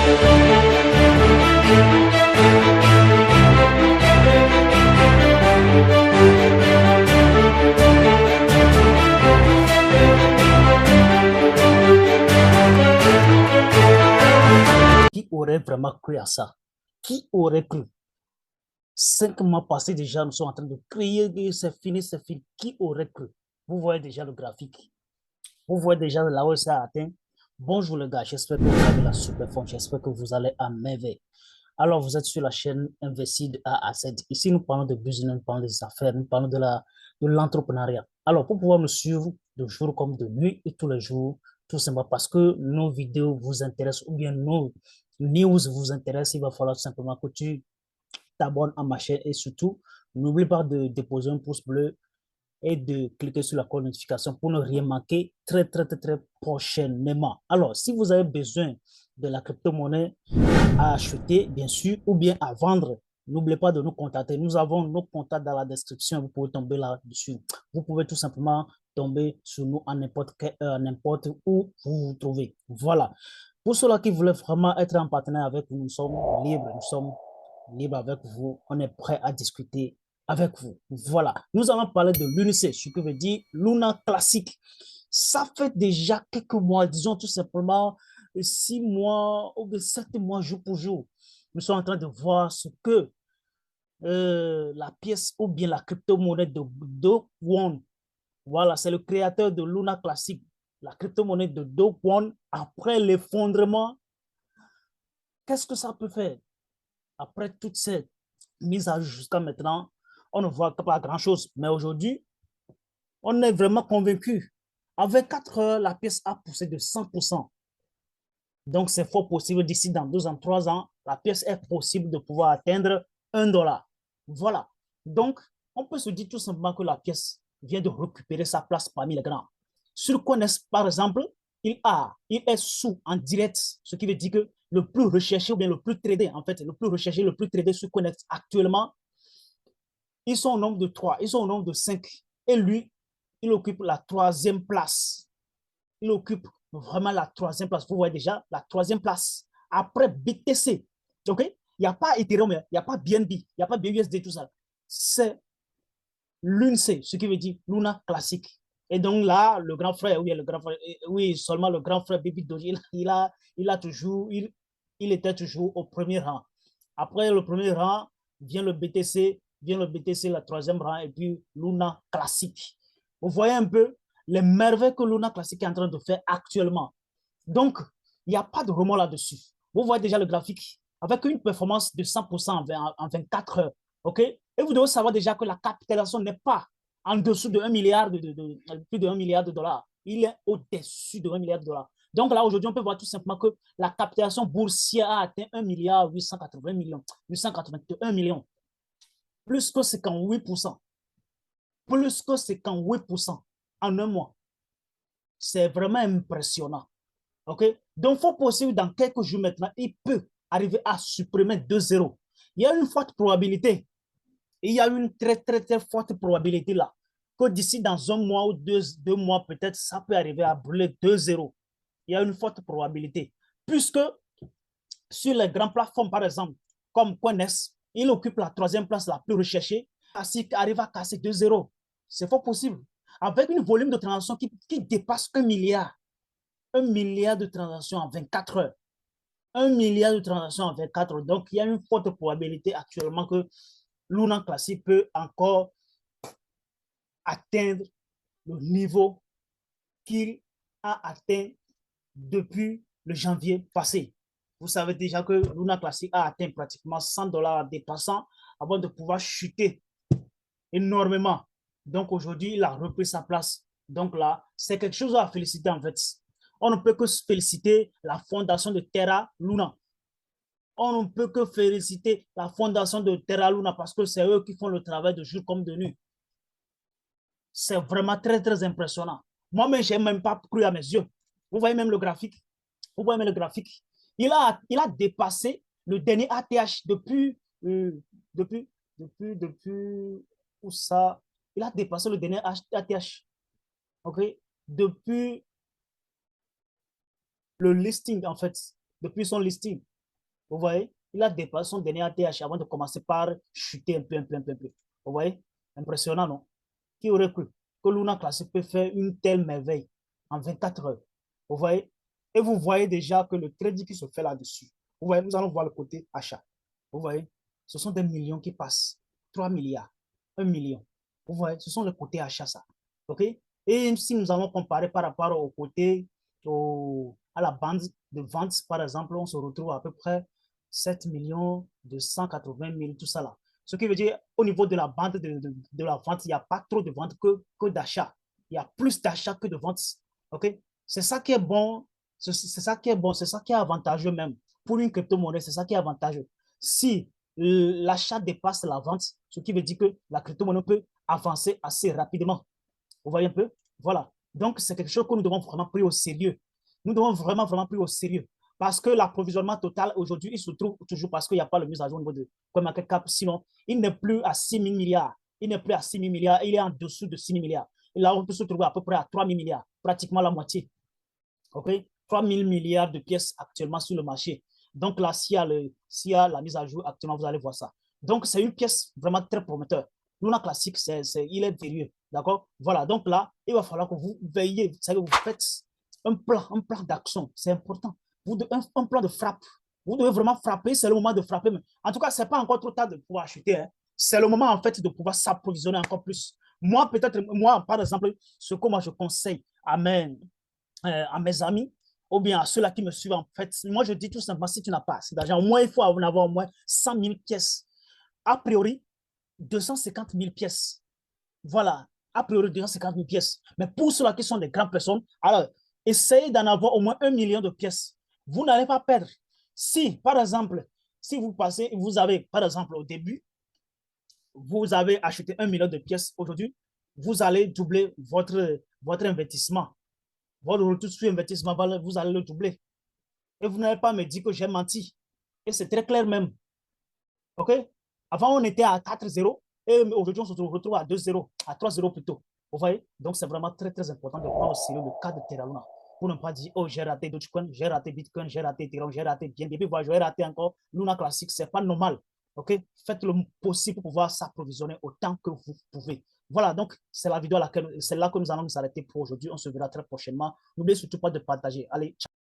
Qui aurait vraiment cru à ça? Qui aurait cru? 5 mois passés déjà, nous sommes en train de crier, c'est fini, c'est fini. Qui aurait cru? Vous voyez déjà le graphique. Vous voyez déjà là où ça a atteint. Bonjour les gars, j'espère que vous avez la super forme, j'espère que vous allez à merveille. Alors, vous êtes sur la chaîne Investir de A à Z. Ici, nous parlons de business, nous parlons des affaires, nous parlons de l'entrepreneuriat. Alors, pour pouvoir me suivre de jour comme de nuit et tous les jours, tout simplement parce que nos vidéos vous intéressent ou bien nos news vous intéressent, il va falloir simplement que tu t'abonnes à ma chaîne et surtout, n'oublie pas de déposer un pouce bleu et de cliquer sur la cloche de notification pour ne rien manquer très prochainement. Alors, si vous avez besoin de la crypto-monnaie à acheter, bien sûr, ou bien à vendre, n'oubliez pas de nous contacter. Nous avons nos contacts dans la description. Vous pouvez tomber là-dessus. Vous pouvez tout simplement tomber sur nous à n'importe où vous vous trouvez. Voilà. Pour ceux-là qui voulaient vraiment être en partenaire avec nous, nous sommes libres. Nous sommes libres avec vous. On est prêt à discuter avec vous. Voilà. Nous allons parler de l'UNICE, ce que veut dire Luna Classic. Ça fait déjà quelques mois, disons tout simplement 6 mois ou 7 mois jour pour jour. Nous sommes en train de voir ce que la pièce ou bien la crypto-monnaie de Do Kwon, voilà, c'est le créateur de Luna Classic, la crypto-monnaie de Do Kwon, après l'effondrement, qu'est-ce que ça peut faire? Après toutes ces mises à jour jusqu'à maintenant, on ne voit pas grand-chose. Mais aujourd'hui, on est vraiment convaincu. Avec 4 heures, la pièce a poussé de 100%. Donc, c'est fort possible d'ici dans 2 ans, 3 ans, la pièce est possible de pouvoir atteindre 1 $. Voilà. Donc, on peut se dire tout simplement que la pièce vient de récupérer sa place parmi les grands. Sur Coinex, par exemple, il est sous en direct, ce qui veut dire que le plus recherché ou bien le plus tradé, en fait, le plus recherché, le plus tradé sur Coinex actuellement, ils sont au nombre de 3, ils sont au nombre de 5. Et lui, il occupe la 3e place. Il occupe vraiment la 3e place. Vous voyez déjà la 3e place. Après BTC, OK? Il n'y a pas Ethereum, il n'y a pas BNB, il n'y a pas BUSD, tout ça. C'est l'UNC, ce qui veut dire Luna classique. Et donc là, le grand frère, oui, le grand frère, oui, seulement le grand frère Baby Doji, il était toujours au premier rang. Après le premier rang, vient le BTC, la 3e rang, et puis Luna classique. Vous voyez un peu les merveilles que Luna classique est en train de faire actuellement. Donc, il n'y a pas de remords là-dessus. Vous voyez déjà le graphique avec une performance de 100% en 24 heures. OK? Et vous devez savoir déjà que la capitalisation n'est pas en dessous de 1 milliard plus de 1 milliard de dollars. Il est au-dessus de 1 milliard de dollars. Donc là, aujourd'hui, on peut voir tout simplement que la capitalisation boursière a atteint 1 milliard 880 millions, 881 millions, plus que 58%. Plus que 58% en un mois. C'est vraiment impressionnant. OK? Donc, il faut possible dans quelques jours maintenant, il peut arriver à supprimer 2 zéros. Il y a une forte probabilité. Il y a une très forte probabilité là que d'ici dans un mois ou deux mois, peut-être, ça peut arriver à brûler 2 zéros. Il y a une forte probabilité. Puisque sur les grandes plateformes, par exemple, comme Coinex, il occupe la 3e place la plus recherchée, ainsi arrive à casser 2 zéros. C'est fort possible. Avec un volume de transactions qui dépasse 1 milliard. 1 milliard de transactions en 24 heures. 1 milliard de transactions en 24 heures. Donc, il y a une forte probabilité actuellement que Luna Classic peut encore atteindre le niveau qu'il a atteint depuis le janvier passé. Vous savez déjà que Luna Classic a atteint pratiquement 100 $ dépassant avant de pouvoir chuter énormément. Donc aujourd'hui, il a repris sa place. Donc là, c'est quelque chose à féliciter en fait. On ne peut que féliciter la fondation de Terra Luna. On ne peut que féliciter la fondation de Terra Luna parce que c'est eux qui font le travail de jour comme de nuit. C'est vraiment très impressionnant. Moi-même, je n'ai même pas cru à mes yeux. Vous voyez même le graphique. Vous voyez même le graphique. Il a dépassé le dernier ATH depuis où ça? Il a dépassé le dernier ATH. OK? Depuis le listing, en fait. Depuis son listing. Vous voyez, il a dépassé son dernier ATH avant de commencer par chuter un peu, un peu, un peu, un peu. Vous voyez, impressionnant, non? Qui aurait cru que Luna Classic peut faire une telle merveille en 24 heures? Vous voyez? Et vous voyez déjà que le crédit qui se fait là-dessus. Vous voyez, nous allons voir le côté achat. Vous voyez, ce sont des millions qui passent. 3 milliards, 1 million. Vous voyez, ce sont les côtés achats, ça. OK? Et si nous allons comparer par rapport au côté, à la bande de vente, par exemple, on se retrouve à peu près 7 millions 280 000, tout ça là. Ce qui veut dire, au niveau de la bande de la vente, il n'y a pas trop de ventes que d'achats. Il y a plus d'achats que de ventes. OK? C'est ça qui est bon. C'est ça qui est bon. C'est ça qui est avantageux même. Pour une crypto-monnaie, c'est ça qui est avantageux. Si l'achat dépasse la vente, ce qui veut dire que la crypto-monnaie peut avancer assez rapidement. Vous voyez un peu? Voilà. Donc, c'est quelque chose que nous devons vraiment prendre au sérieux. Nous devons vraiment, vraiment prendre au sérieux. Parce que l'approvisionnement total, aujourd'hui, il se trouve toujours parce qu'il n'y a pas de mise à jour au niveau de CoinMarketCap. Sinon, il n'est plus à 6 000 milliards. Il n'est plus à 6 000 milliards. Il est en dessous de 6 000 milliards. Et là, on peut se trouver à peu près à 3 000 milliards, pratiquement la moitié. OK? 3 000 milliards de pièces actuellement sur le marché. Donc là, s'il y a la mise à jour actuellement, vous allez voir ça. Donc, c'est une pièce vraiment très prometteur. Luna Classic, il est verrieux. D'accord? Voilà. Donc là, il va falloir que vous veillez. Vous savez, vous faites un plan d'action. C'est important. Un plan de frappe. Vous devez vraiment frapper. C'est le moment de frapper. En tout cas, ce n'est pas encore trop tard de pouvoir acheter. Hein. C'est le moment, en fait, de pouvoir s'approvisionner encore plus. Moi, peut-être, moi, par exemple, ce que moi je conseille à mes amis, ou bien à ceux-là qui me suivent, en fait, moi, je dis tout simplement, si tu n'as pas assez d'argent, au moins, il faut en avoir au moins 100 000 pièces. A priori, 250 000 pièces. Voilà, a priori, 250 000 pièces. Mais pour ceux-là qui sont des grandes personnes, alors, essayez d'en avoir au moins 1 million de pièces. Vous n'allez pas perdre. Si, par exemple, si vous passez, vous avez, par exemple, au début, vous avez acheté 1 million de pièces aujourd'hui, vous allez doubler votre investissement. Votre retour sur investissement, vous allez le doubler. Et vous n'allez pas me dire que j'ai menti. Et c'est très clair même. OK? Avant, on était à 4-0 et aujourd'hui, on se retrouve à 2-0, à 3-0 plutôt. Vous voyez? Donc, c'est vraiment très, très important de prendre au sérieux le cas de Terra Luna. Pour ne pas dire, oh, j'ai raté Dogecoin, j'ai raté Bitcoin, j'ai raté Ethereum, j'ai raté bien. Et puis, voilà, j'ai raté encore Luna Classic. C'est pas normal. OK? Faites le possible pour pouvoir s'approvisionner autant que vous pouvez. Voilà, donc c'est la vidéo à laquelle c'est là que nous allons nous arrêter pour aujourd'hui. On se verra très prochainement. N'oubliez surtout pas de partager. Allez, ciao.